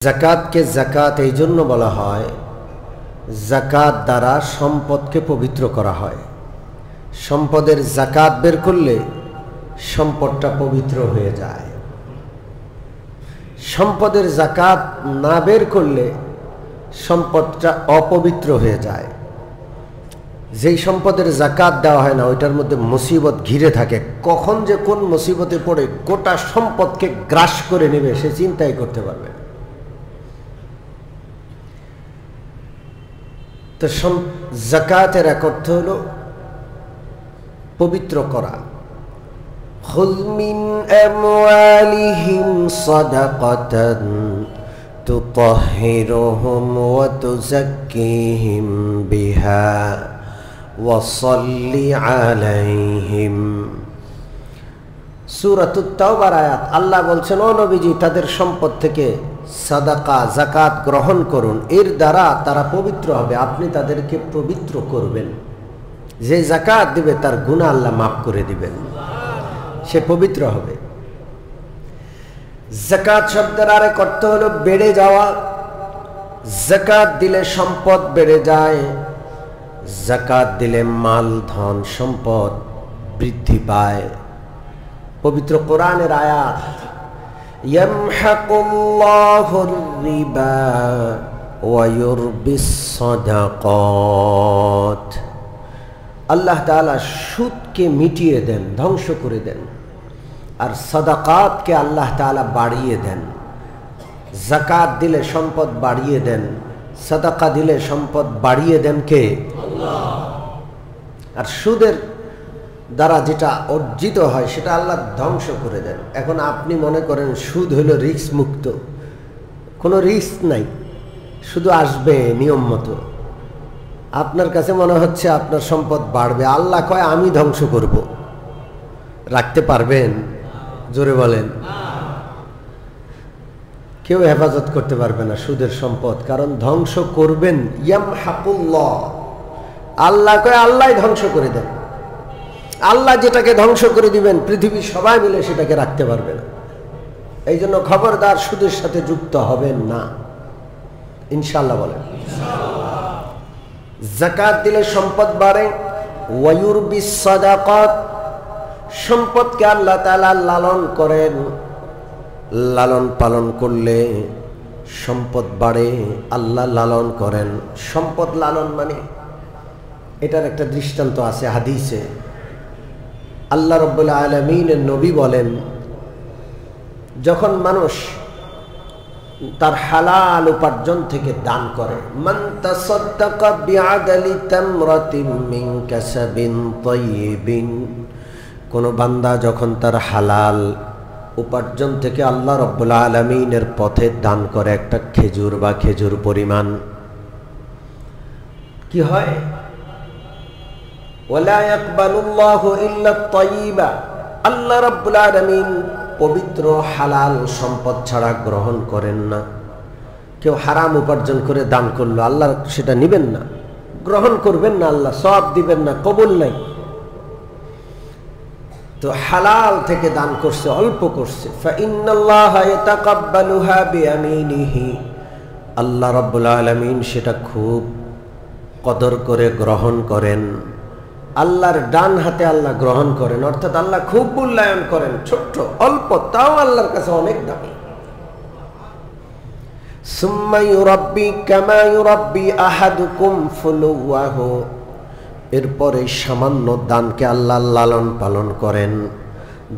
যাকাতকে যাকাত এই জন্য বলা হয়, যাকাত দ্বারা সম্পদকে পবিত্র করা হয়। সম্পদের যাকাত বের করলে সম্পদটা পবিত্র হয়ে যায়। সম্পদের যাকাত না বের করলে সম্পদটা অপবিত্র হয়ে যায়। যেই সম্পদের যাকাত দেওয়া হয় না, ওইটার মধ্যে মুসিবত ঘিরে থাকে। কখন যে কোন মুসিবতে পড়ে গোটা সম্পদকে গ্রাস করে নেবে সে চিন্তাই করতে পারবে না। তো যাকাতের এক অর্থ হলো পবিত্র করা। খুয মিন আমওয়ালিহিম সাদাকাতান তুতাহহিরুহুম ওয়া তুযাক্কিহিম বিহা ওয়া সাল্লি আলাইহিম। সূরাতুত তাওবার আয়াত। আল্লাহ বলছেন, ও নবীজি, তাদের সম্পদ থেকে সাদাকা যাকাত গ্রহণ করুন, এর দ্বারা তারা পবিত্র হবে। আপনি তাদেরকে পবিত্র করবেন। যে যাকাত দিবে তার গুনাহ আল্লাহ মাফ করে দিবেন, সে পবিত্র হবে। যাকাত শব্দের আরেক অর্থ হলো বেড়ে যাওয়া। যাকাত দিলে সম্পদ বেড়ে যায়। যাকাত দিলে মাল ধন সম্পদ বৃদ্ধি পায়। পবিত্র কোরআনের আয়াত, ইয়ামহাকুল্লাহুর রিবা ওয়া ইউরবিস সাদাকাত। আল্লাহ তাআলা সুদকে মিটিয়ে দেন, ধ্বংস করে দেন, আর সাদাকাতকে আল্লাহ তাআলা বাড়িয়ে দেন। যাকাত দিলে সম্পদ বাড়িয়ে দেন, সাদাকা দিলে সম্পদ বাড়িয়ে দেন কে? আল্লাহ। আর সুদের দ্বারা যেটা অর্জিত হয় সেটা আল্লাহ ধ্বংস করে দেন। এখন আপনি মনে করেন সুদ হলো রিস্ক মুক্ত, কোনো রিস্ক নাই, শুধু আসবে নিয়ম মতো। আপনার কাছে মনে হচ্ছে আপনার সম্পদ বাড়বে, আল্লাহ কয় আমি ধ্বংস করব। রাখতে পারবেন? জোরে বলেন। কেউ হেফাজত করতে পারবে না সুদের সম্পদ, কারণ ধ্বংস করবেন। ইয়ামহাকুল্লাহ, আল্লাহ কয় আল্লাহ ধ্বংস করে দেন। আল্লাহ যেটাকে ধ্বংস করে দিবেন পৃথিবীর সবাই মিলে সেটাকে রাখতে পারবে না। এই জন্য খবরদার সুদের সাথে যুক্ত হবেন না, ইনশাআল্লাহ বলেন। যাকাত দিলে সম্পদ বাড়ে। ওয়া ইউরবিস সাদাকাত, সম্পদকে আল্লাহ তাআলা লালন করেন। লালন পালন করলে সম্পদ বাড়ে। আল্লাহ লালন করেন। সম্পদ লালন মানে, এটার একটা দৃষ্টান্ত আছে হাদিসে। আল্লাহ রাব্বুল আলামিনের নবী বলেন, যখন মানুষ তার হালাল উপার্জন থেকে দান করে, মান তাসাদ্দাকা বিআদলি তামরাতিন মিন কাসাবিন তাইয়িবিন, কোন বান্দা যখন তার হালাল উপার্জন থেকে আল্লাহ রাব্বুল আলামিনের পথে দান করে একটা খেজুর বা খেজুর পরিমাণ, কি হয়? ওয়ালা ইয়াকবালুল্লাহু ইল্লা আত-তাইয়িবা, আল্লাহ রাব্বুল আলামিন পবিত্র হালাল সম্পদ ছাড়া গ্রহণ করেন না। কেউ হারাম উপার্জন করে দান করলো, আল্লাহ সেটা নিবেন না, গ্রহণ করবেন না, আল্লাহ সওয়াব দিবেন না, কবুল নাই। তো হালাল থেকে দান করছে, অল্প করছে, ফাইন্নাল্লাহা ইয়াতাকাব্বালুহা বিয়ামিনিহি, আল্লাহ রাব্বুল আলামিন সেটা খুব কদর করে গ্রহণ করেন। আল্লাহর ডান হাতে আল্লাহ গ্রহণ করেন, অর্থাৎ আল্লাহ খুব মূল্যায়ন করেন। ছোট্ট অল্প, তাও আল্লাহর কাছে অনেক দামি। সুম্মা ইউরাব্বি কামা ইউরাব্বি আহাদুকুম ফুলুয়াহু, এরপরে সামান্য দানকে আল্লাহ লালন পালন করেন।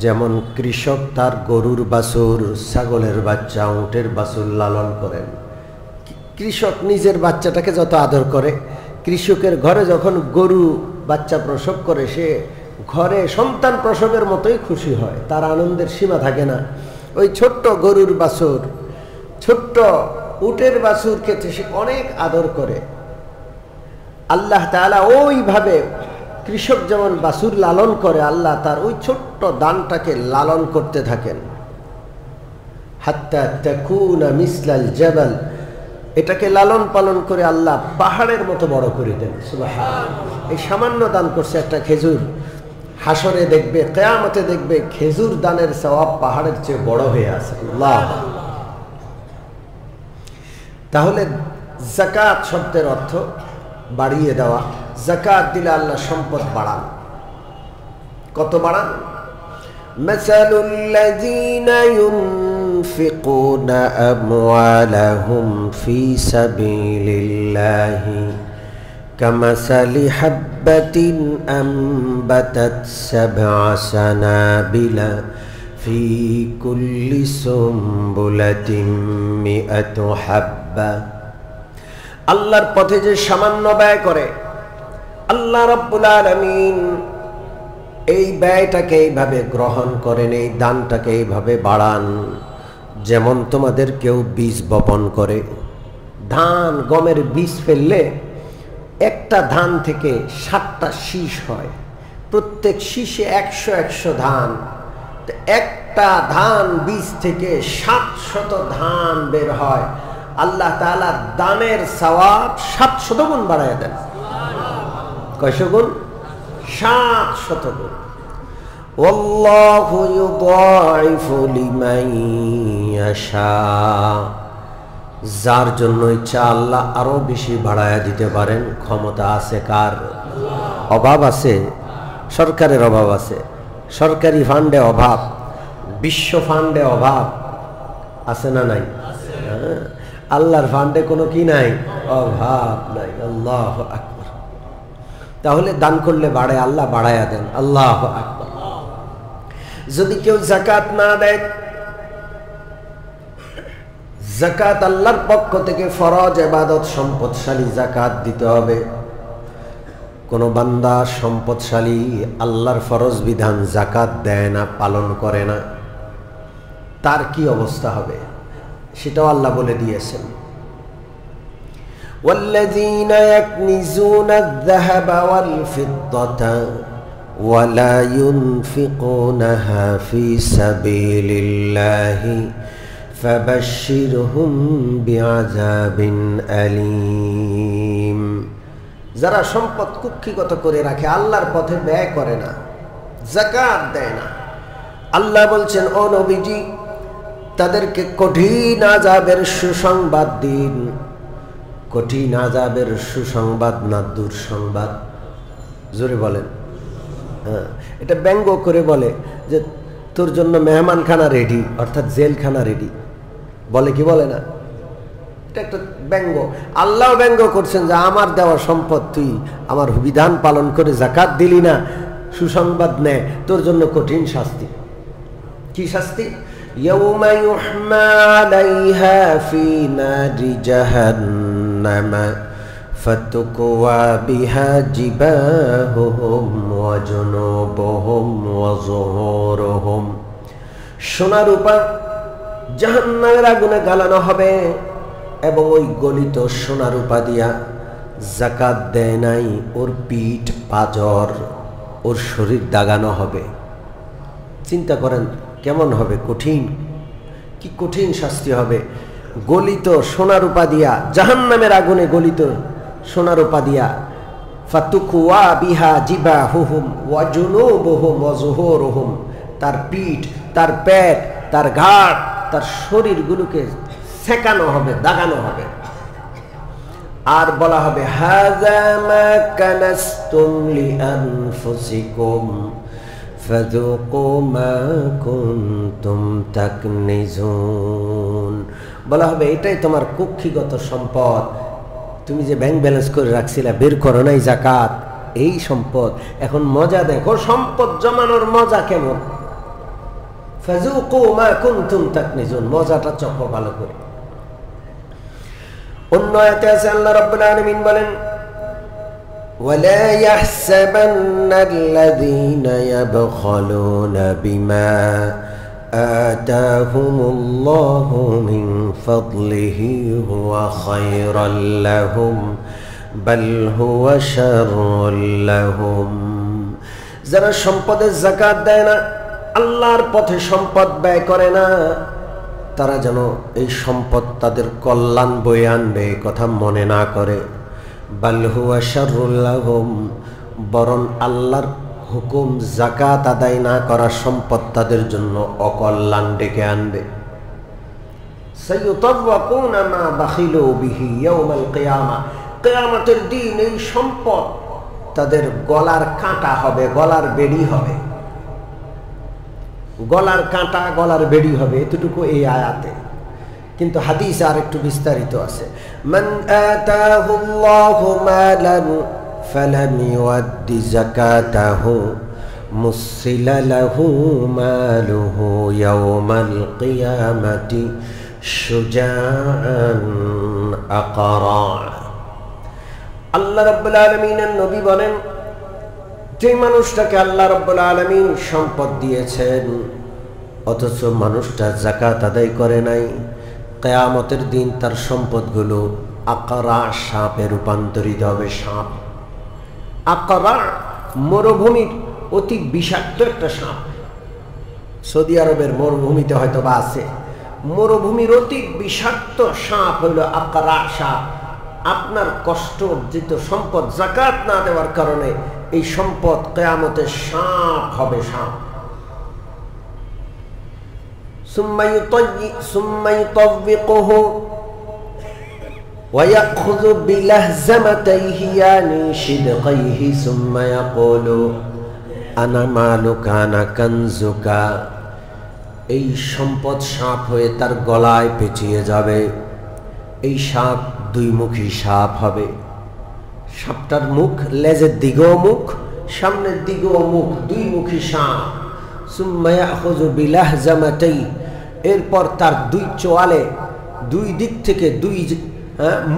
যেমন কৃষক তার গরুর বাছুর, ছাগলের বাচ্চা, উটের বাছুর লালন করেন। কৃষক নিজের বাচ্চাটাকে যত আদর করে, কৃষকের ঘরে যখন গরু বাচ্চা প্রসব করে, সে ঘরে সন্তান প্রসবের মতোই খুশি হয়, তার আনন্দের সীমা থাকে না। ওই ছোট্ট গরুর বাছুর, ছোট্ট উটের বাছুরকে সে অনেক আদর করে। আল্লাহ তাআলা ওইভাবে কৃষক যেমন বাছুর লালন করে, আল্লাহ তার ওই ছোট্ট দানটাকে লালন করতে থাকেন। হাত্তা তাকুনা মিসলাল জাবাল, এটাকে লালন পালন করে আল্লাহ পাহাড়ের মতো বড় করে দেন। সুবহানাল্লাহ। এই সামান্য দান করছে একটা খেজুর, হাসরে দেখবে, কিয়ামতে দেখবে খেজুর দানের সওয়াব পাহাড়ের চেয়ে বড় হয়ে আছে। আল্লাহ। তাহলে যাকাত শব্দের অর্থ বাড়িয়ে দেওয়া। যাকাত দিলে আল্লাহ সম্পদ বাড়ান। কত বাড়ান? মাসালুল লাযীনা ইউনফিকুনা আমওয়ালাহুম ফি সাবিলিল্লাহি কামাসালি হাববাতিন আনবাতাত সাবআ সানাবিলা ফি কুল্লি সুমবুলাতিন মিআতু হাব্বা। আল্লাহর পথে যে সামান্য ব্যয় করে, আল্লাহ রাব্বুল আলামিন এই ব্যয়টাকে এইভাবে গ্রহণ করেন, এই দানটাকে এইভাবে বাড়ান। যেমন তোমাদের কেউ বীজ বপন করে, ধান গমের বীজ ফেললে একটা ধান থেকে 7টা শীষ হয়, প্রত্যেক শীষে 100 ধান। একটা ধান বীজ থেকে 700 ধান বের হয়। আল্লাহ তাআলা দানের সওয়াব 700 গুণ বাড়ায় দেন। কয়শো গুণ? 700 গুণ। ওয়াল্লাহু ইউদাইফু লিমান ইয়াশা। যার জন্য ইচ্ছা আল্লাহ আরো বেশি বাড়ায়া দিতে পারেন। ক্ষমতা আছে কার? অভাব আছে, সরকারের অভাব আছে, সরকারি ফান্ডে অভাব, বিশ্ব ফান্ডে অভাব আছে না নাই? আল্লাহর ফান্ডে কোনো কি নাই? অভাব নাই। আল্লাহু আকবার। তাহলে দান করলে বাড়ে, আল্লাহ বাড়ায়া দেন। আল্লাহু আকবার। যদি কেউ যাকাত না দেয়, যাকাত আল্লাহর পক্ষ থেকে ফরজ ইবাদত, সম্পদশালী যাকাত দিতে হবে। কোন বান্দা সম্পদশালী আল্লাহর ফরজ বিধান যাকাত দেয় না, পালন করে না, তার কি অবস্থা হবে সেটাও আল্লাহ বলে দিয়েছেন। ওয়াল্লাযীনা ইয়াকনিজুনা আয-যাহাবা ওয়াল ফিদ্দাতা ওয়া লা ইউনফিকুনাহা ফী সাবিলিল্লাহি ফাবাশশিরহুম বিআযাবিন আলীম। যারা সম্পদ কুক্ষিগত করে রাখে, আল্লাহর পথে ব্যয় করে না, যাকাত দেয় না, আল্লাহ বলছেন ও নবীজি তাদেরকে কঠিন আযাবের সুসংবাদ দিন। কঠিন আযাবের সুসংবাদ না দুঃসংবাদ? জোরে বলেন। হ্যাঁ, এটা ব্যঙ্গ করে বলে যে তোর জন্য মেহমানখানা রেডি, অর্থাৎ জেলখানা রেডি, বলে কি বলে না? এটা একটা ব্যঙ্গ। আল্লাহ ব্যঙ্গ করছেন যে আমার দেওয়া সম্পদ তুই আমার বিধান পালন করে যাকাত দিলি না, সুসংবাদ নে, তোর জন্য কঠিন শাস্তি। কি শাস্তি? ইয়াউমা ইউহমা আলাইহা ফি নারি জাহান্নামা ফাতুকওয়া বিহা জিবাহুহুম ওয়া জুনুবুহুম ওয়া যুহুরুহুম। সোনা রূপা জাহান্নামের আগুনে জ্বালানো হবে এবং ওই গলিত সোনা রূপা দিয়া যাকাত দেয় নাই ওর পিঠ, পাজর, ওর শরীর দাগানো হবে। চিন্তা করেন কেমন হবে, কঠিন, কি কঠিন শাস্তি হবে। গলিত সোনা রূপা দিয়া, জাহান্নামের আগুনে গলিত সোনা রূপা দিয়া, ফাতুকওয়া বিহা জিবাহুহুম ওয়া জুনুবুহুম ওয়া যুহুরুহুম, তার পিঠ, তার পেট, তার ঘাড়, তার শরীরগুলোকে সেকানো হবে, দাগানো হবে। আর বলা হবে হাযা মা কানাসতুম লিআনফুসিকুম ফাযুকু মা কুনতুম তাকনিজুন। বলা হবে এটাই তোমার কুক্ষিগত সম্পদ, তুমি যে ব্যাংক ব্যালেন্স করে রাখছিলা, বের করো নাই যাকাত, এই সম্পদ, এখন মজা দেখো, সম্পদ জমানোর মজা কেমন। ফাযুকু মা কুনতুম তাকনিজুন, মজাটা চখো ভালো করে। অন্য আয়াতে আছে আল্লাহ রাব্বুল আলামিন বলেন ওয়ালা ইয়াহসাবান্নাল্লাযীনা ইয়াবখালুনা বিমা আতাহুমুল্লাহু মিন ফাদলিহি হুয়া খায়রাল লাহুম বাল হুয়া শাররুল লাহুম। যারা সম্পদের যাকাত দেয় না, আল্লাহর পথে সম্পদ ব্যয় করে না, তারা যেন এই সম্পদ তাদের কল্যাণ বয়ে আনবে কথা মনে না করে। বাল হুয়া শাররুল লাহুম, বরং আল্লাহর হুকুম যাকাত আদায় না করা সম্পদ তাদের জন্য অকল্যাণ ডেকে আনবে। সাইয়ুতাওয়াকুনা মা বাখিলু বিহি ইয়াউমাল কিয়ামা, কিয়ামতের দিন এই সম্পদ তাদের গলার কাঁটা হবে, গলার বেড়ি হবে, গলার কাঁটা গলার বেড়ি হবে। এতটুকু এই আয়াতে, কিন্তু হাদিসে আর একটু বিস্তারিত আছে। মান আতাহুল্লাহু মালান ফালাম ইউদ্দি যাকাতাহু মুসিলা লাহু মালুহু ইয়াউমাল কিয়ামাতি শুজাআন আকরা। আল্লাহ রাব্বুল আলামিনের নবী বলেন, যে মানুষটাকে আল্লাহ রাব্বুল আলামিন সম্পদ দিয়েছেন অথচ মানুষটা যাকাত আদায় করে নাই, কিয়ামতের দিন তার সম্পদগুলো আকরা, সাপে রূপান্তরিত হবে। সাপ আকরা মরুভূমির অতি বিষাক্ত একটা সাপ। সৌদি আরবের মরুভূমিতে হয়তো বা আছে। মরুভূমির অতি বিষাক্ত সাপ হইল আকরা সাপ। আপনার কষ্ট অর্জিত সম্পদ যাকাত না দেওয়ার কারণে এই সম্পদ কিয়ামতে সাপ হবে, সাপ। সুম্মা ইউতাওবিকুহু ওয়া ইয়াখুযু বিলাহজামাতাইহি ইয়ানি শিদকাইহি সুম্মা ইয়াকুলু আনা মালুকা আনা কানজুকা। এই সম্পদ সাপ হয়ে তার গলায় পেঁচিয়ে যাবে। এই সাপ দুইমুখী সাপ হবে। সাপটার মুখ লেজের দিকেও মুখ, সামনের দিকেও মুখ, দুইমুখী সাপ। সুম্মা ইয়াখুযু বিলাহজামাতাইহি, এরপর তার দুই চোয়ালে দুই দিক থেকে দুই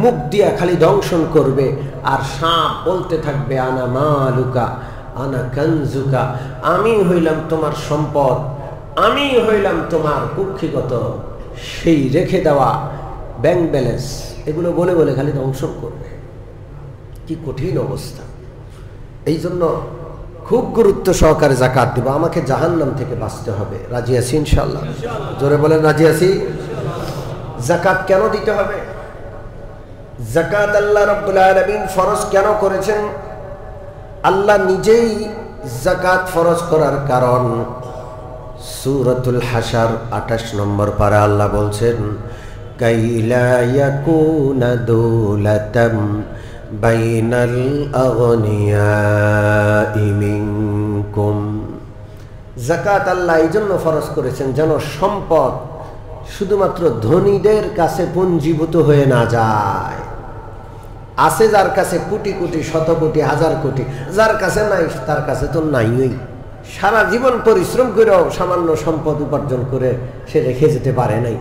মুখ দিয়া খালি দংশন করবে। আর সাপ বলতে থাকবে আনা মালুকা আনা কানজুকা, আমি হইলাম তোমার সম্পদ, আমি হইলাম তোমার কুক্ষিগত সেই রেখে দেওয়া ব্যাংক ব্যালেন্স। এগুলো বলে বলে খালি দংশন করবে। কি কঠিন অবস্থা। এই জন্য খুব গুরুত্ব সহকারে যাকাত দিব। আমাকে জাহান্নাম থেকে বাঁচতে হবে। রাজি আছি ইনশাআল্লাহ? জোরে বলেন রাজি আছি। যাকাত কেন দিতে হবে? যাকাত আল্লাহ রাব্বুল আলামিন ফরজ কেন করেছেন? আল্লাহ নিজেই যাকাত ফরজ করার কারণ সূরাতুল হাশর 28 নম্বর পারা আল্লাহ বলছেন, কাইলা ইয়াকুনা দুলাতাম বাইনাল আগনিয়াই মিনকুম। যাকাত আল্লাহ এই জন্য ফরজ করেছেন যেন সম্পদ শুধুমাত্র ধনীদের কাছে পুঞ্জীভূত হয়ে না যায়। আছে যার কাছে কোটি কোটি, শত কোটি, হাজার কোটি, যার কাছে নাই তার কাছে তো নাইই। সারা জীবন পরিশ্রম করেও সামান্য সম্পদ উপার্জন করে সে রেখে যেতে পারে নাই।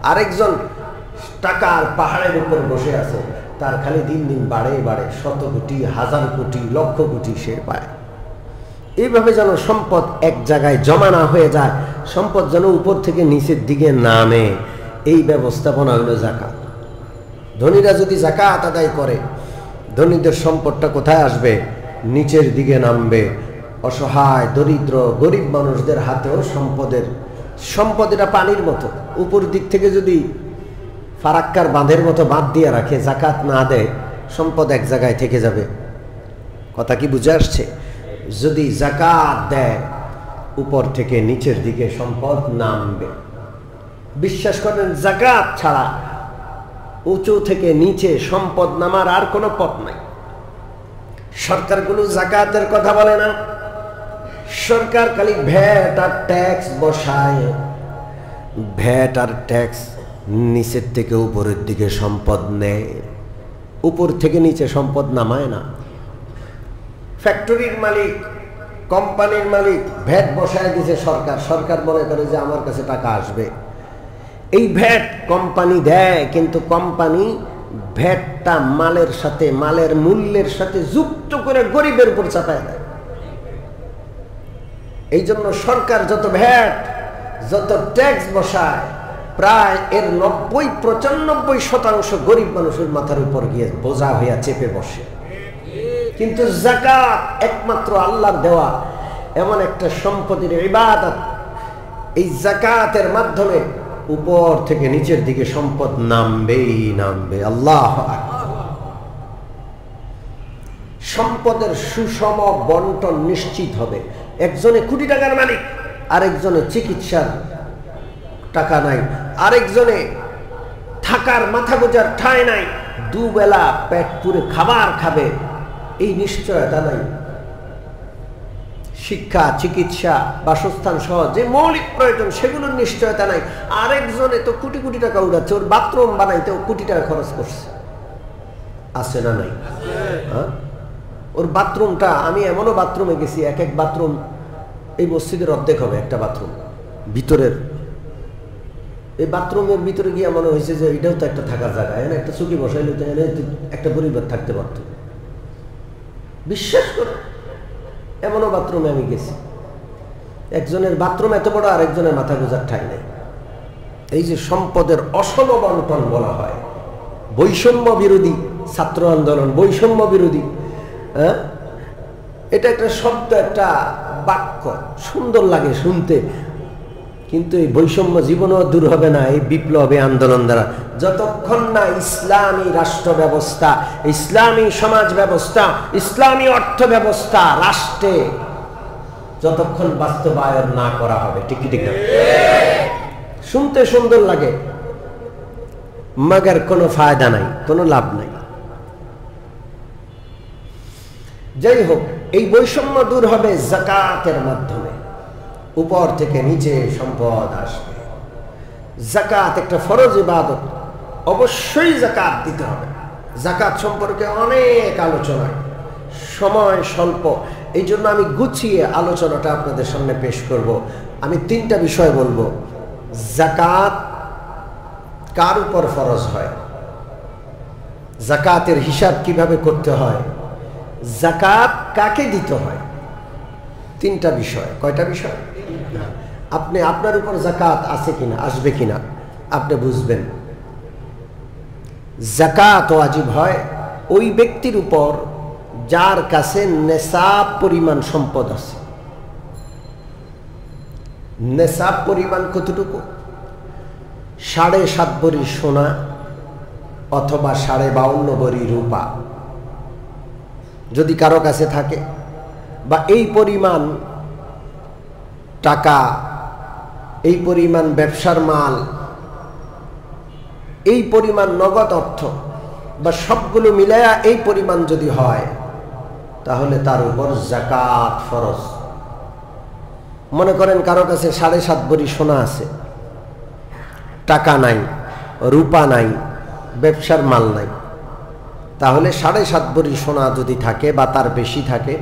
আরেকজন টাকার পাহাড়ের উপর বসে আছে, তার খালি দিন দিন বাড়ে বাড়ে, শত কোটি, হাজার কোটি, লক্ষ কোটি সে পায়। এইভাবে যেন সম্পদ এক জায়গায় জমা না হয়ে যায়, সম্পদ যেন উপর থেকে নিচের দিকে নামে, এই ব্যবস্থাপনা হলো যাকাত। ধনীরা যদি যাকাত আদায় করে, ধনীদের সম্পদটা কোথায় আসবে? নিচের দিকে নামবে। অসহায়, দরিদ্র, গরিব মানুষদের হাতেও সম্পদেরা পানির মতো। উপর দিক থেকে যদি ফারাক্কার বাঁধের মতো বাঁধ দিয়ে রাখে, যাকাত না দেয়, সম্পদ এক জায়গায় থেকে যাবে। কথা কি বুঝে আসছে? যদি যাকাত দেয়, উপর থেকে নিচের দিকে সম্পদ নামবে। বিশ্বাস করেন, যাকাত ছাড়া উঁচু থেকে নিচে সম্পদ নামার আর কোনো পথ নাই। সরকারগুলো যাকাতের কথা বলে না, সরকার খালি ভ্যাট আর ট্যাক্স বসায়। ভ্যাট আর ট্যাক্স নিচের থেকে উপরের দিকে সম্পদ নেয়, উপর থেকে নিচে সম্পদ নামায় না। ফ্যাক্টরির মালিক, কোম্পানির মালিক ভ্যাট বসায় দিয়েছে সরকার, সরকার মনে করে যে আমার কাছে টাকা আসবে। এই ভ্যাট কোম্পানি দেয়, কিন্তু কোম্পানি ভ্যাটটা মালের সাথে, মালের মূল্যের সাথে যুক্ত করে গরিবের উপর চাপায় দেয়। এই জন্য সরকার যত ভ্যাট, যত ট্যাক্স বসায়, প্রায় এর 90-95% গরিব মানুষের মাথার উপর গিয়ে বোঝা হইয়া চেপে বসে। কিন্তু যাকাত একমাত্র আল্লাহর দেওয়া এমন একটা সম্পদের ইবাদত, এই যাকাতের মাধ্যমে উপর থেকে নিচের দিকে সম্পদ নামবেই নামবে। আল্লাহু আকবার। সম্পদের সুষম বন্টন নিশ্চিত হবে। একজনে কোটি টাকার মালিক, আরেকজনে চিকিৎসার টাকা নাই, আরেকজনে থাকার মাথা গোজার ঠাঁই নাই, দুবেলা পেট পুরে খাবার খাবে এই নিশ্চয়তা নাই। শিক্ষা, চিকিৎসা, বাসস্থান সহ যে মৌলিক প্রয়োজন সেগুলোর নিশ্চয়তা নাই। আরেকজনে তো কোটি কোটি টাকা উড়াচ্ছে, ওর বাথরুম বানাইতে ও কোটি টাকা খরচ করছে, আছে না নাই? হ্যাঁ, ওর বাথরুমটা, আমি এমনও বাথরুমে গেছি, এক এক বাথরুম এই মসজিদের অর্ধেক হবে একটা বাথরুম ভিতরের। এই বাথরুমের ভিতরে গিয়ে মনে হয়েছে যে এটাও তো একটা থাকার জায়গা, এখানে একটা চুকি বসাইলে তো এখানে একটা পরিবার থাকতে পারত। বিশ্বাস করো, এমনও বাথরুমে আমি গেছি, একজনের বাথরুম এত বড়, আরেকজনের মাথা গোজার ঠাঁই নেই। এই যে সম্পদের অসম বন্টন বলা হয়, বৈষম্য বিরোধী ছাত্র আন্দোলন, বৈষম্য বিরোধী, হ্যাঁ, এটা একটা শব্দ, একটা বাক্য, সুন্দর লাগে শুনতে, কিন্তু এই বৈষম্য জীবনও দূর হবে না এই বিপ্লবী আন্দোলন দ্বারা। যতক্ষণ না ইসলামী রাষ্ট্র ব্যবস্থা, ইসলামী সমাজ ব্যবস্থা, ইসলামী অর্থ ব্যবস্থা রাষ্ট্রে যতক্ষণ বাস্তবায়ন না করা হবে, ঠিক ঠিক না? শুনতে সুন্দর লাগে, মগর কোনো ফায়দা নাই, কোনো লাভ নাই। যাই হোক, এই বৈষম্য দূর হবে যাকাতের মাধ্যমে। উপর থেকে নিচে সম্পদ আসবে। যাকাত একটা ফরজ ইবাদত, অবশ্যই যাকাত দিতে হবে। যাকাত সম্পর্কে অনেক আলোচনা, সময় স্বল্প, এই জন্য আমি গুছিয়ে আলোচনাটা আপনাদের সামনে পেশ করব। আমি তিনটা বিষয় বলবো। যাকাত কার উপর ফরজ হয়, যাকাতের হিসাব কিভাবে করতে হয়, যাকাত কাকে দিতে হয়, তিনটা বিষয়। কয়টা বিষয়? আপনি আপনার উপর যাকাত আছে কিনা, আসবে কিনা আপনি বুঝবেন। যাকাত ওয়াজিব হয় ওই ব্যক্তির উপর যার কাছে নেসাব পরিমাণ সম্পদ আছে। নেসাব পরিমাণ কতটুকু? 7.5 ভরি সোনা অথবা 52.5 ভরি রূপা যদি কারো কাছে থাকে, বা এই পরিমাণ টাকা, এই পরিমাণ ব্যবসার মাল, এই পরিমাণ নগদ অর্থ, বা সবগুলো মিলায়া এই পরিমাণ যদি হয়, তাহলে তার উপর যাকাত ফরজ। মনে করেন কারো কাছে 7.5 ভরি সোনা আছে, টাকা নাই, রূপা নাই, ব্যবসার মাল নাই, তাহলে 7.5 ভরি সোনা যদি থাকে বা তার বেশি থাকে,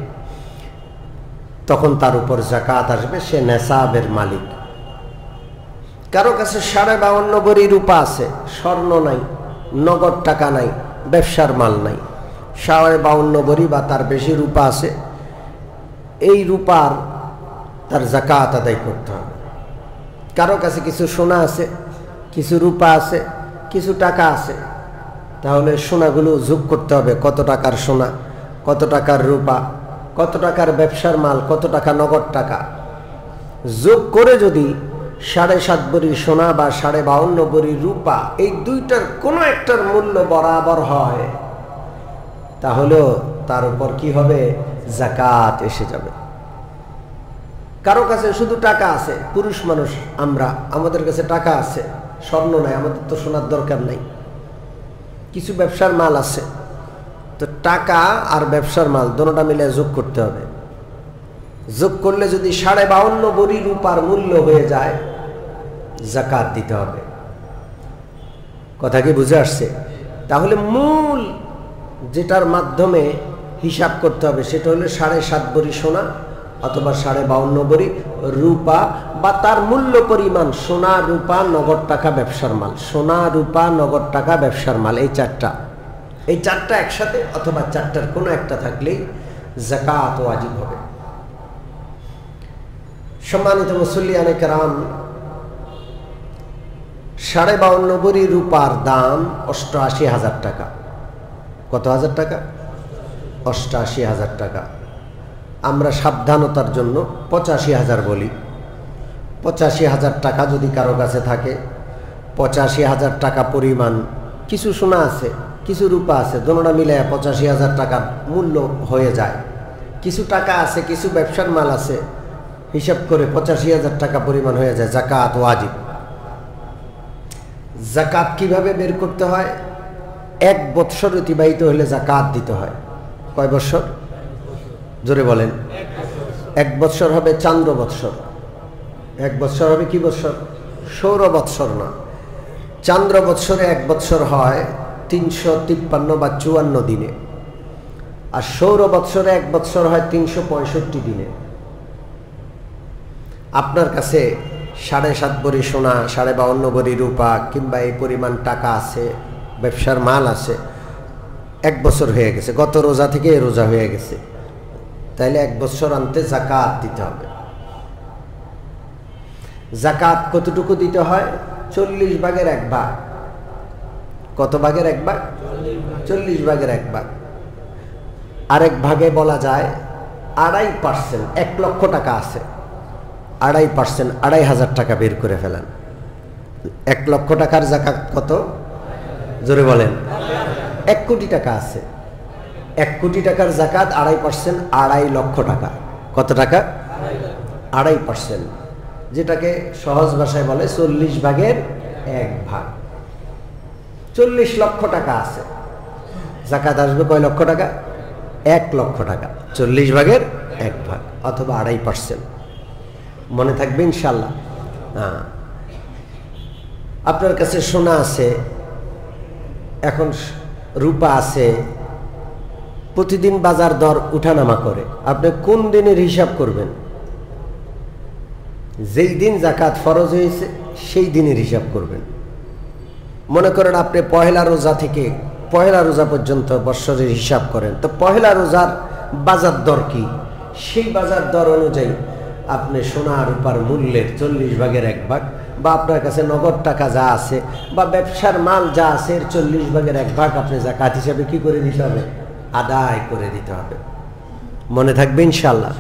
তখন তার উপর যাকাত আসবে, সে নেসাবের মালিক। কারো কাছে 52.5 ভরি রূপা আছে, স্বর্ণ নাই, নগদ টাকা নাই, ব্যবসার মাল নাই, 52.5 ভরি বা তার বেশি রূপা আছে, এই রূপার তার যাকাত আদায় করতে হবে। কারো কাছে কিছু সোনা আছে, কিছু রূপা আছে, কিছু টাকা আছে, তাহলে সোনাগুলো যোগ করতে হবে, কত টাকার সোনা, কত টাকার রূপা, কত টাকার ব্যবসার মাল, কত টাকা নগদ টাকা, যোগ করে যদি 7.5 ভরি সোনা বা 52.5 ভরি রূপা, এই দুইটার কোনো একটার মূল্য বরাবর হয়, তাহলেও তার উপর কি হবে? যাকাত এসে যাবে। কারো কাছে শুধু টাকা আছে, পুরুষ মানুষ আমরা, আমাদের কাছে টাকা আছে, স্বর্ণ নাই, আমাদের তো সোনার দরকার নাই, কিছু ব্যবসার মাল আছে, তো টাকা আর ব্যবসার মাল দুটোটা মিলে যোগ করতে হবে। যোগ করলে যদি 52.5 ভরি রূপার মূল্য হয়ে যায়, যাকাত দিতে হবে। কথা কি বুঝে আসছে? তাহলে মূল যেটার মাধ্যমে হিসাব করতে হবে সেটা হলো 7.5 ভরি সোনা অথবা 52.5 ভরি রূপা, বা তার মূল্য পরিমাণ সোনা, রূপা, নগদ টাকা, ব্যবসার মাল। সোনা, রূপা, নগদ টাকা, ব্যবসার মাল, এই চারটা একসাথে অথবা চারটার কোনো একটা থাকলেই যাকাত ওয়াজিব হবে। সম্মানিত মুসল্লিয়ানে কেরাম, 52.5 ভরি রূপার দাম 88,000 টাকা। কত হাজার টাকা? 88,000 টাকা। আমরা সাবধানতার জন্য 85,000 বলি। 85,000 টাকা যদি কারো কাছে থাকে, 85,000 টাকা পরিমাণ কিছু সোনা আছে, কিছু রূপা আছে, দুটোটা মিলে 85,000 টাকার মূল্য হয়ে যায়। কিছু টাকা আছে, কিছু ব্যবসার মাল আছে, হিসাব করে 85,000 টাকা পরিমাণ হয়ে যায়, যাকাত ওয়াজিব। জাকাত কিভাবে বের করতে হয়? 1 বৎসর অতিবাহিত হলে জাকাত দিতে হয়। কয় বৎসর? জোরে বলেন। 1 বৎসর হবে চান্দ্র বৎসর। 1 বৎসর হবে কি বৎসর? সৌর বৎসর না, চান্দ্র বৎসরে 1 বৎসর হয় 353 বা 54 দিনে, আর সৌর বৎসরে 1 বৎসর হয় 365 দিনে। আপনার কাছে 7.5 ভরি সোনা, 52 ভরি রূপা কিংবা এই পরিমাণ টাকা আছে, ব্যবসার মাল আছে, 1 বছর হয়ে গেছে, গত রোজা থেকে এই রোজা হয়ে গেছে, তাইলে 1 বছর আনতে জাকাত দিতে হবে। জাকাত কতটুকু দিতে হয়? 40 ভাগের 1 ভাগ। কত ভাগের 1 ভাগ? 40 ভাগের 1 ভাগ। আরেক ভাগে বলা যায় 2.5%। 1 লক্ষ টাকা আছে, 2.5%, 2,500 টাকা বের করে ফেলেন। 1 লক্ষ টাকার জাকাত কত? জোরে বলেন। 1 কোটি টাকা আছে, 1 কোটি টাকার জাকাত 2.5%, 2.5 লক্ষ টাকা। কত টাকা? 2.5%, যেটাকে সহজ ভাষায় বলে 40 ভাগের 1 ভাগ। 40 লক্ষ টাকা আছে, জাকাত আসবে কয় লক্ষ টাকা? 1 লক্ষ টাকা। 40 ভাগের 1 ভাগ অথবা 2.5%। মনে থাকবে ইনশাল্লাহ। হ্যাঁ, আপনার কাছে সোনা আছে, এখন রূপা আছে, প্রতিদিন বাজার দর উঠানামা করে, আপনি কোন দিনের হিসাব করবেন? যেই দিন জাকাত ফরজ হয়েছে সেই দিনের হিসাব করবেন। মনে করেন আপনি পহেলা রোজা থেকে পহেলা রোজা পর্যন্ত বৎসরের হিসাব করেন, তো পহেলা রোজার বাজার দর কি, সেই বাজার দর অনুযায়ী আপনি সোনা রূপার মূল্যের 40 ভাগের 1 ভাগ, বা আপনার কাছে নগদ টাকা যা আছে বা ব্যবসার মাল যা আছে এর 40 ভাগের 1 ভাগ আপনি জাকাত হিসাবে কি করে দিতে হবে? আদায় করে দিতে হবে। মনে থাকবে ইনশাল্লাহ।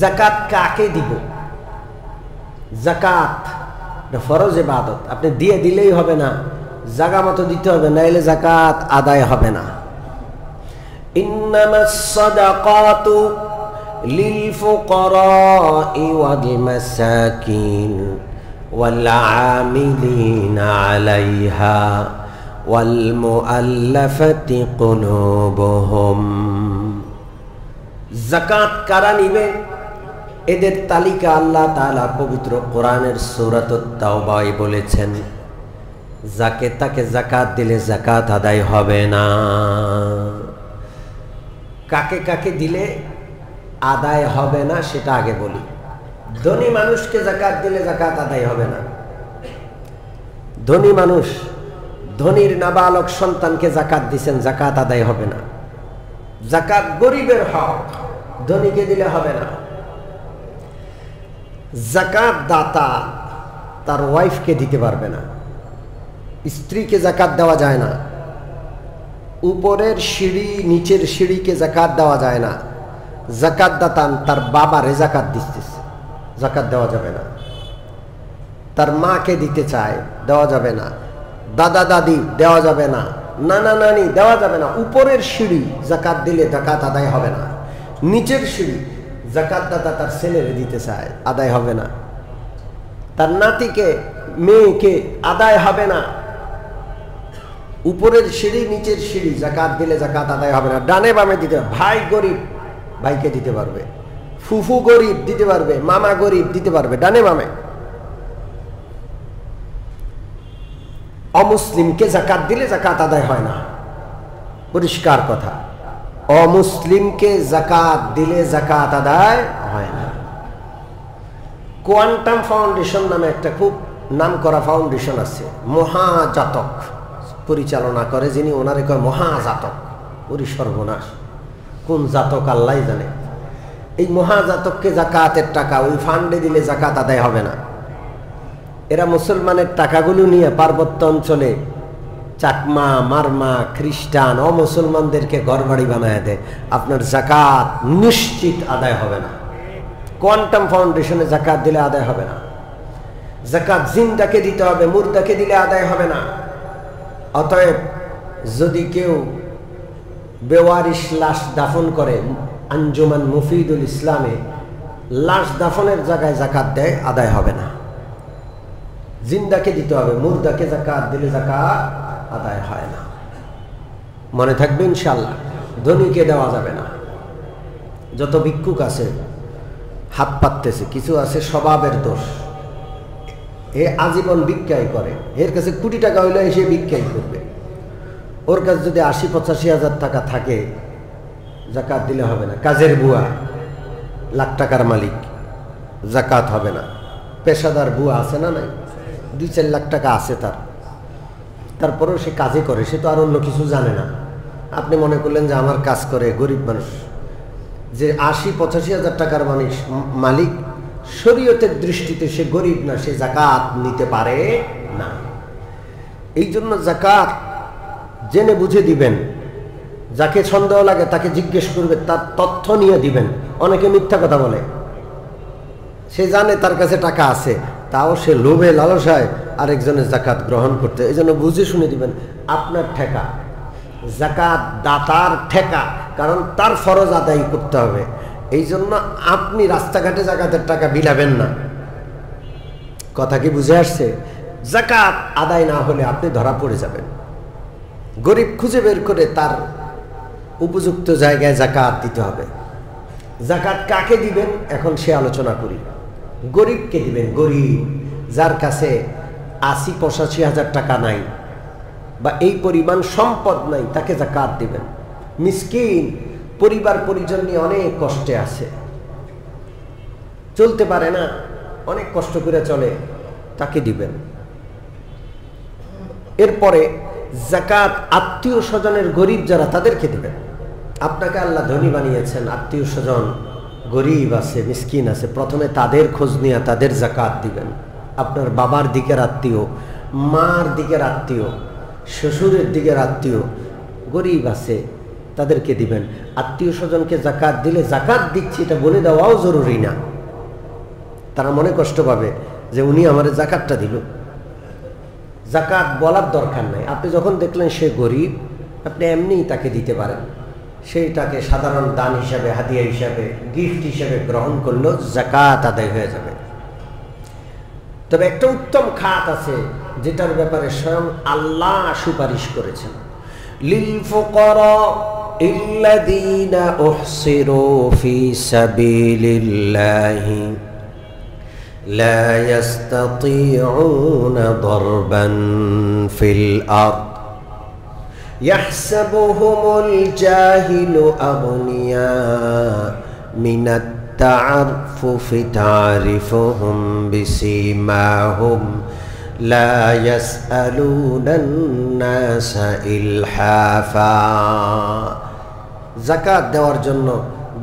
জাকাত কাকে দিব? জাকাত ফরজ ইবাদত, আপনি দিয়ে দিলেই হবে না, জায়গা মতো দিতে হবে, নাইলে জাকাত আদায় হবে না। ইন্নামাস সাদাকাতু লিল ফুকারাই ওয়াল মাসাকিন ওয়াল আমিলিনা আলাইহা ওয়াল মুআল্লাফাতি কুলুবুহুম। যাকাত কারা নিবে? এদের তালিকা আল্লাহ তাআলা পবিত্র কোরআনের সূরাতুত তাওবায় বলেছেন, যাকে তাকে যাকাত দিলে যাকাত আদায় হবে না। কাকে কাকে দিলে আদায় হবে না সেটা আগে বলি। ধনী মানুষকে যাকাত দিলে যাকাত আদায় হবে না। ধনী মানুষ, ধনীর নাবালক সন্তানকে যাকাত দিচ্ছেন, যাকাত আদায় হবে না। যাকাত গরিবের হক, ধনীকে দিলে হবে না। যাকাত দাতা তার ওয়াইফকে দিতে পারবে না, স্ত্রীকে যাকাত দেওয়া যায় না, উপরের সিঁড়ি নিচের সিঁড়িকে যাকাত দেওয়া যায় না। যাকাত দাতা তার বাবারে যাকাত দিতেছে, যাকাত দেওয়া যাবে না। তার মাকে দিতে চায়, দেওয়া যাবে না। দাদা দাদি দেওয়া যাবে না, নানা নানি দেওয়া যাবে না। উপরের সিঁড়ি যাকাত দিলে যাকাত আদায় হবে না। নিচের সিঁড়ি যাকাত দাতা তার ছেলেরে দিতে চায়, আদায় হবে না। তার নাতিকে মেয়েকে আদায় হবে না। উপরের সিঁড়ি নিচের সিঁড়ি যাকাত দিলে যাকাত আদায় হবে না। ডানে বামে দিতে হবে। ভাই গরিব ভাইকে দিতে পারবে, ফুফু গরিব দিতে পারবে, মামা গরিব দিতে পারবে, ডানে বামে। অমুসলিমকে যাকাত দিলে যাকাত আদায় হয় না, পরিষ্কার কথা। অমুসলিমকে যাকাত দিলে যাকাত আদায় হয় না। কোয়ান্টাম ফাউন্ডেশন নামে একটা খুব নামকরা ফাউন্ডেশন আছে, মহাজাতক পরিচালনা করে যিনি, ওনারে কয় মহাজাতক। ওরই সর্বনাশ, কোন জাতক আল্লাহ জানে। এই মহাজাতককে যাকাতের টাকা ওই ফান্ডে দিলে যাকাত আদায় হবে না। এরা মুসলমানের টাকাগুলো নিয়ে পার্বত্য অঞ্চলে চাকমা, মারমা, খ্রিস্টান, অমুসলমানদেরকে ঘরবাড়ি বানায় দেয়। আপনার যাকাত নিশ্চিত আদায় হবে না। কোয়ান্টাম ফাউন্ডেশনে যাকাত দিলে আদায় হবে না। যাকাত জিন্দাকে দিতে হবে, মুর্দাকে দিলে আদায় হবে না। অতএব যদি কেউ বেওয়ারিশ লাশ দাফন করে, আঞ্জুমান মুফিদুল ইসলামে লাশ দাফনের জায়গায় যাকাত দেয়, আদায় হবে না। জিন্দাকে দিতে হবে, মুর্দাকে যাকাত দিলে যাকাত আদায় হয় না। মনে থাকবে ইনশাআল্লাহ। ধনীকে দেওয়া যাবে না। যত ভিক্ষুক আছে হাত পাততেছে, কিছু আছে স্বভাবের দোষ, এ আজীবন ভিক্ষাই করে, এর কাছে কোটি টাকা হইলে এসে ভিক্ষাই করবে। ওর কাছে যদি ৮০-৮৫ হাজার টাকা থাকে যাকাত দিলে হবে না। কাজের বুয়া লাখ টাকার মালিক, যাকাত হবে না। পেশাদার বুয়া আছে না নাই, ২-৪ লাখ টাকা আছে তার, তারপরেও সে কাজে করে, সে তো আর অন্য কিছু জানে না। আপনি মনে করলেন যে আমার কাজ করে, গরিব মানুষ। যে ৮০-৮৫ হাজার টাকার মালিক, শরীয়তের দৃষ্টিতে সে গরিব না, সে যাকাত নিতে পারে না। এই জন্য যাকাত জেনে বুঝে দিবেন। যাকে সন্দেহ লাগে তাকে জিজ্ঞেস করবে, তার তথ্য নিয়ে দিবেন। অনেকে মিথ্যা কথা বলে, সে জানে তার কাছে টাকা আছে, তাও সে লোভে লালসায় আরেকজনের যাকাত গ্রহণ করতে। এই জন্য বুঝে শুনে দিবেন। আপনার ঠেকা, যাকাত দাতার ঠেকা, কারণ তার ফরজ আদায় করতে হবে। এই জন্য আপনি রাস্তাঘাটে যাকাতের টাকা বিলাবেন না। কথা কি বুঝে আসছে? যাকাত আদায় না হলে আপনি ধরা পড়ে যাবেন। গরিব খুঁজে বের করে তার উপযুক্ত জায়গায় যাকাত দিতে হবে। যাকাত কাকে দিবেন এখন সে আলোচনা করি। গরিবকে দিবেন। গরিব যার কাছে ৮০-৮৫ হাজার টাকা নাই বা এই পরিমাণ সম্পদ নাই, তাকে যাকাত দিবেন। মিসকিন, পরিবার পরিজন নিয়ে অনেক কষ্টে আছে, চলতে পারে না, অনেক কষ্ট করে চলে, তাকে দিবেন। এরপরে যাকাত আত্মীয় স্বজনের গরিব যারা, তাদেরকে দিবেন। আপনাকে আল্লাহ ধনী বানিয়েছেন, আত্মীয় স্বজন গরিব আছে, মিসকিন আছে, প্রথমে তাদের খোঁজ নিয়ে তাদের যাকাত দিবেন। আপনার বাবার দিকের আত্মীয়, মার দিকের আত্মীয়, শ্বশুরের দিকের আত্মীয় গরিব আছে, তাদেরকে দিবেন। আত্মীয় স্বজনকে যাকাত দিলে যাকাত দিচ্ছি এটা বলে দেওয়াও জরুরি না। তারা মনে কষ্ট পাবে যে উনি আমার যাকাতটা দিল। যাকাত বলার দরকার নাই। আপনি যখন দেখলেন সে গরিব, আপনি এমনিই তাকে দিতে পারেন। সেইটাকে সাধারণ দান হিসাবে, হাদিয়া হিসাবে, গিফট হিসাবে গ্রহণ করলেও যাকাত আদায় হয়ে যাবে। তবে একটা উত্তম খাত আছে যেটার ব্যাপারে স্বয়ং আল্লাহ সুপারিশ করেছেন। লিল ফুকারা ইল্লাযীনা উহসিরু ফি সাবিলিল্লাহি লা ইস্তাতিউনা দারবান ফিল আরদ ইয়াহসাবুহুমুল জাহিলু আগনিয়া মিনাত তা'আরফুফি তা'রিফুহুম বিসীমাহুম লা ইয়াসআলুনান নাসা ইলহাফা। যাকাত দেওয়ার জন্য,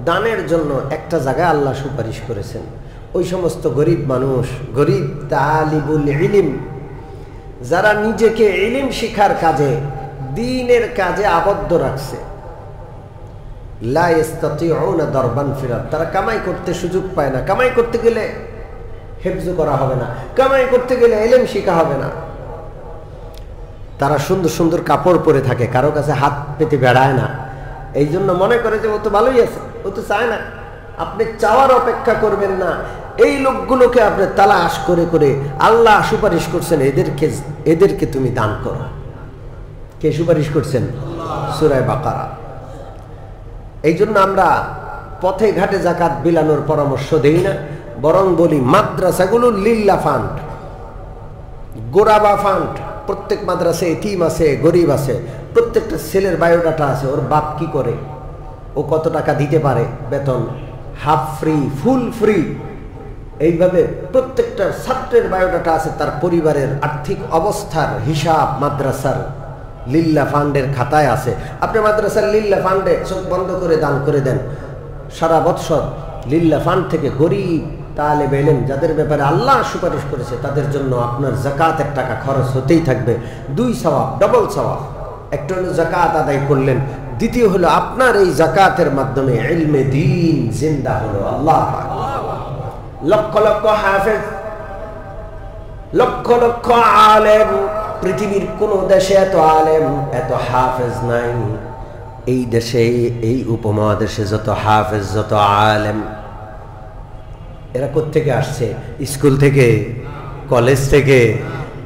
দানের জন্য একটা জায়গায় আল্লাহ সুপারিশ করেছেন। ওই সমস্ত গরিব মানুষ, গরিব তালিবুল ইলম, যারা নিজেকে ইলম শিখার কাজে, দ্বীনের কাজে আবদ্ধ রাখছে, লা ইস্তাতিউনা দারবান ফিল আরদ, তারা কামাই করতে সুযোগ পায় না। কামাই করতে গেলে হেফজ করা হবে না, কামাই করতে গেলে ইলম শিখা হবে না। তারা সুন্দর সুন্দর কাপড় পরে থাকে, কারো কাছে হাত পেতে বেড়ায় না। এই জন্য মনে করে যে ও তো ভালোই আছে, ও তো চায় না। আপনি চাওয়ার অপেক্ষা করবেন না। এই লোকগুলোকে আপনি তালাশ করে করে আল্লাহ সুপারিশ করছেন, এদেরকে তুমি দান করো। কে সুপারিশ করছেন? সূরা বাকারা। এই জন্য আমরা পথে ঘাটে যাকাত বিলানোর পরামর্শ দেই না, বরং বলি মাদ্রাসাগুলো লিল্লাহ ফান্ড, গোরাবা ফান্ড। প্রত্যেক মাদ্রাসায় এতিম আছে, গরিব আছে, প্রত্যেকটা ছেলের বায়োডাটা আছে, ওর বাপ কি করে, ও কত টাকা দিতে পারে বেতন, হাফ ফ্রি, ফুল ফ্রি। এইভাবে প্রত্যেকটা ছাত্রের বায়োডাটা আছে, তার পরিবারের আর্থিক অবস্থার হিসাব মাদ্রাসার লিল্লাহ ফান্ডের খাতায় আছে। আপনি মাদ্রাসার লিল্লাহ ফান্ডে চোখ বন্ধ করে দান করে দেন, সারা বৎসর লিল্লাহ ফান্ড থেকে গরিব তালেব ইলম যাদের ব্যাপারে আল্লাহ সুপারিশ করেছে তাদের জন্য আপনার যাকাতের টাকা খরচ হতেই থাকবে। 2 সওয়াব, ডবল সওয়াব। একটা হলো যাকাত আদায় করলেন, দ্বিতীয় হলো আপনার এই যাকাতের মাধ্যমে ইলমে দ্বীন জিন্দা হলো। আল্লাহ লক্ষ লক্ষ হাফেজ, লক্ষ লক্ষ আলেম, পৃথিবীর কোন দেশে এত আলেম, এত হাফেজ নাই। এই দেশে, এই উপমহাদেশে যত হাফেজ, যত আলেম, এরা কোত্থেকে আসছে? স্কুল থেকে কলেজ থেকে,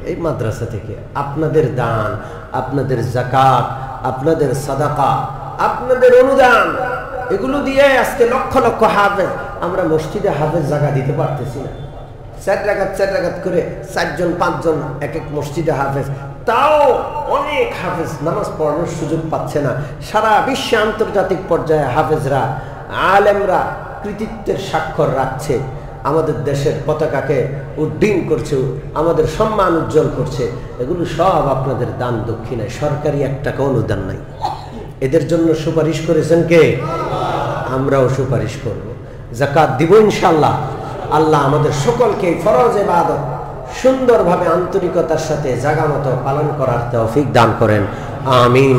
এই মাদ্রাসা থেকে আপনাদের দান, আপনাদের যাকাত, আপনাদের সাদাকা, আপনাদের অনুদান, এগুলো দিয়ে আজকে লক্ষ লক্ষ হাফেজ, আমরা মসজিদে হাফেজ জায়গা দিতে পারতেছি না। 4 রাকাত করে 4 জন 5 জন এক এক মসজিদে হাফেজ, তাও অনেক হাফেজ নামাজ পড়ানোর সুযোগ পাচ্ছে না। সারা বিশ্বে আন্তর্জাতিক পর্যায়ে হাফেজরা, আলেমরা কৃতিত্বের স্বাক্ষর রাখছে, আমাদের দেশের পতাকাকে উড্ডীন করছে, আমাদের সম্মান উজ্জ্বল করছে। এগুলো সব আপনাদের দান দক্ষিণায়, সরকারি 1 টাকা অনুদান নাই। এদের জন্য সুপারিশ করেছেন কে? আমরাও সুপারিশ করব, যাকাত দিব ইনশাআল্লাহ। আল্লাহ আমাদের সকলকে ফরজ ইবাদত সুন্দরভাবে আন্তরিকতার সাথে জায়গা মতো পালন করার তৌফিক দান করেন, আমিন।